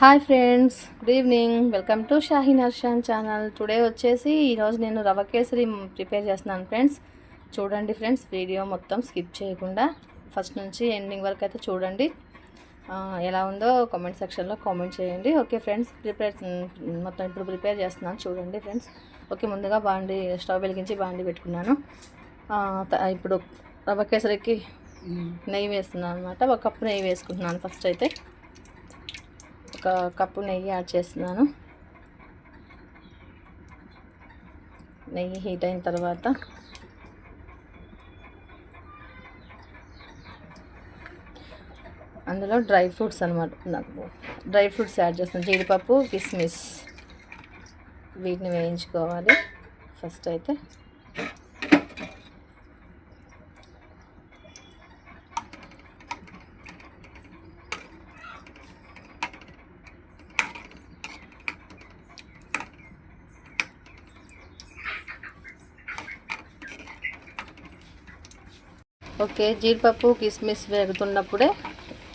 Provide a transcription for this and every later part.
Hi friends, good evening. Welcome to Shaheen Harshan channel. Today వచ్చేసి ఈరోజు నేను రవ్వ కేసరి ప్రిపేర్ చేస్తున్నాను ఫ్రెండ్స్. చూడండి ఫ్రెండ్స్, వీడియో మొత్తం స్కిప్ చేయకుండా ఫస్ట్ నుంచి ఎండింగ్ వరకు అయితే చూడండి. ఎలా ఉందో కామెంట్ సెక్షన్లో కామెంట్ చేయండి. ఓకే ఫ్రెండ్స్, మొత్తం ఇప్పుడు ప్రిపేర్ చేస్తున్నాను చూడండి ఫ్రెండ్స్. ఓకే, ముందుగా స్టవ్ వెలిగించి బాండి పెట్టుకున్నాను. ఇప్పుడు రవ్వ కేసరికి నెయ్యి వేస్తున్నాను అనమాట. ఒక కప్పు నెయ్యి వేసుకుంటున్నాను. ఫస్ట్ అయితే ఒక కప్పు నెయ్యి యాడ్ చేస్తున్నాను. నెయ్యి హీట్ అయిన తర్వాత అందులో డ్రై ఫ్రూట్స్ అనమాట, నాకు డ్రై ఫ్రూట్స్ యాడ్ చేస్తాను. జీడిపప్పు, కిస్మిస్, వీటిని వేయించుకోవాలి ఫస్ట్ అయితే. ఓకే, జీడిపప్పు కిస్మిస్ వేగుతున్నప్పుడే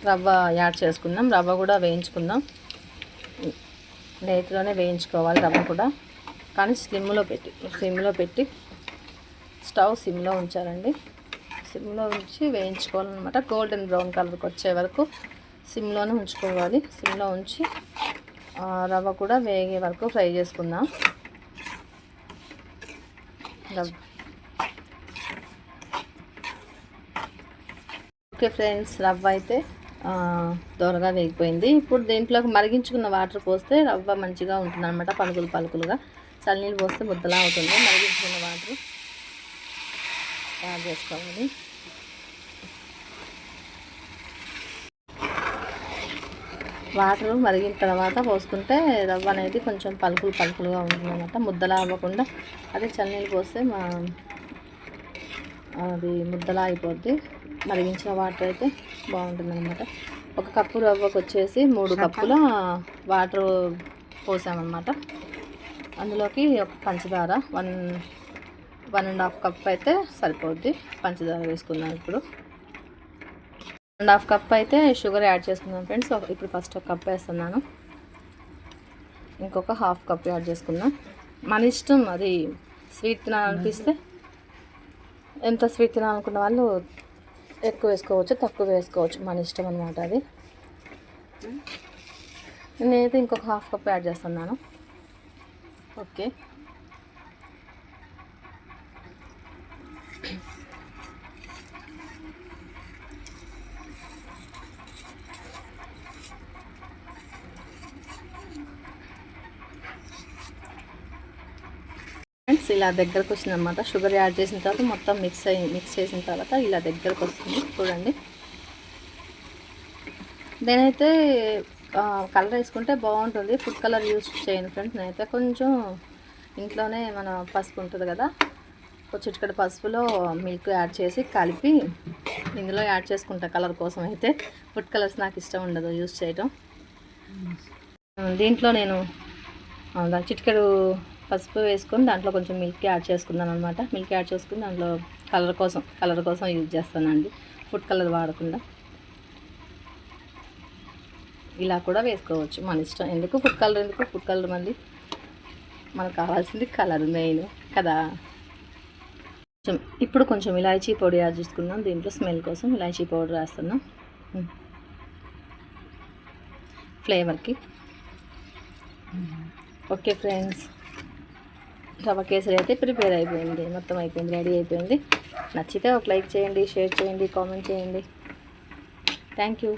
రవ్వ యాడ్ చేసుకుందాం. రవ్వ కూడా వేయించుకుందాం. నేతిలోనే వేయించుకోవాలి రవ్వ కూడా, కానీ సిమ్లో పెట్టి స్టవ్ సిమ్లో ఉంచాలండి. సిమ్లో ఉంచి వేయించుకోవాలన్నమాట. గోల్డెన్ బ్రౌన్ కలర్కి వచ్చే వరకు సిమ్లోనే ఉంచుకోవాలి. సిమ్లో ఉంచి రవ్వ కూడా వేగే వరకు ఫ్రై చేసుకుందాం. ఓకే ఫ్రెండ్స్, రవ్వ అయితే దోరగా వేగిపోయింది. ఇప్పుడు దీంట్లోకి మరిగించుకున్న వాటర్ పోస్తే రవ్వ మంచిగా ఉంటుంది అనమాట, పలుకులుగా. చల్లనీళ్ళు పోస్తే ముద్దలా అవుతుంది. మరిగించుకున్న వాటర్ యాడ్ చేసుకోవాలి. వాటర్ మరిగిన తర్వాత పోసుకుంటే రవ్వ అనేది కొంచెం పలుకులుగా ఉంటుంది అనమాట, ముద్దలా అవ్వకుండా. అదే చల్లనీళ్ళు పోస్తే అది ముద్దలా అయిపోద్ది. మరిగించిన వాటర్ అయితే బాగుంటుంది అనమాట. ఒక కప్పు రవ్వకు వచ్చేసి 3 కప్పుల వాటర్ పోసామన్నమాట. అందులోకి ఒక పంచదార 1.5 కప్ అయితే సరిపోద్ది. పంచదార వేసుకుందాం. ఇప్పుడు 1.5 కప్ అయితే షుగర్ యాడ్ చేసుకుందాం ఫ్రెండ్స్. ఇప్పుడు ఫస్ట్ ఒక కప్ వేస్తున్నాను. ఇంకొక 1/2 కప్ యాడ్ చేసుకుందాం. మన ఇష్టం, అది స్వీట్ తినాలనిపిస్తే ఎంత స్వీట్ తినాలనుకున్న వాళ్ళు ఎక్కువ వేసుకోవచ్చు, తక్కువ వేసుకోవచ్చు, మన ఇష్టం అనమాట అది. నేనైతే ఇంకొక 1/2 కప్ యాడ్ చేస్తున్నాను. ఓకే, ఫ్రెండ్స్ ఇలా దగ్గరకు వచ్చింది అనమాట. షుగర్ యాడ్ చేసిన తర్వాత మొత్తం మిక్స్ చేసిన తర్వాత ఇలా దగ్గరకు వస్తుంది చూడండి. నేనైతే కలర్ వేసుకుంటే బాగుంటుంది. ఫుడ్ కలర్ యూజ్ చేయను ఫ్రెండ్స్. నేనైతే కొంచెం ఇంట్లోనే మన పసుపు ఉంటుంది కదా, చిటికెడు పసుపులో మిల్క్ యాడ్ చేసి కలిపి ఇందులో యాడ్ చేసుకుంటా కలర్ కోసం. అయితే ఫుడ్ కలర్స్ నాకు ఇష్టం ఉండదు యూజ్ చేయటం. దీంట్లో నేను చిటికెడు పసుపు వేసుకొని దాంట్లో కొంచెం మిల్క్ యాడ్ చేసుకున్నాను అనమాట. మిల్క్ యాడ్ చేసుకుని దాంట్లో కలర్ కోసం యూజ్ చేస్తానండి, ఫుడ్ కలర్ వాడకుండా. ఇలా కూడా వేసుకోవచ్చు, మన ఇష్టం. ఎందుకు ఫుడ్ కలర్ మళ్ళీ మనకు కావాల్సింది కలర్ మెయిన్ కదా. ఇప్పుడు కొంచెం ఇలాచీ పొడి యాడ్ చేసుకుందాం. దీంట్లో స్మెల్ కోసం ఇలాచీ పౌడర్ వేస్తున్నాం ఫ్లేవర్కి. ఓకే ఫ్రెండ్స్, రవ్వ కేసరి అయితే ప్రిపేర్ అయిపోయింది, మొత్తం అయిపోయింది, రెడీ అయిపోయింది. నచ్చితే ఒక లైక్ చేయండి, షేర్ చేయండి, కామెంట్ చేయండి. Thank you.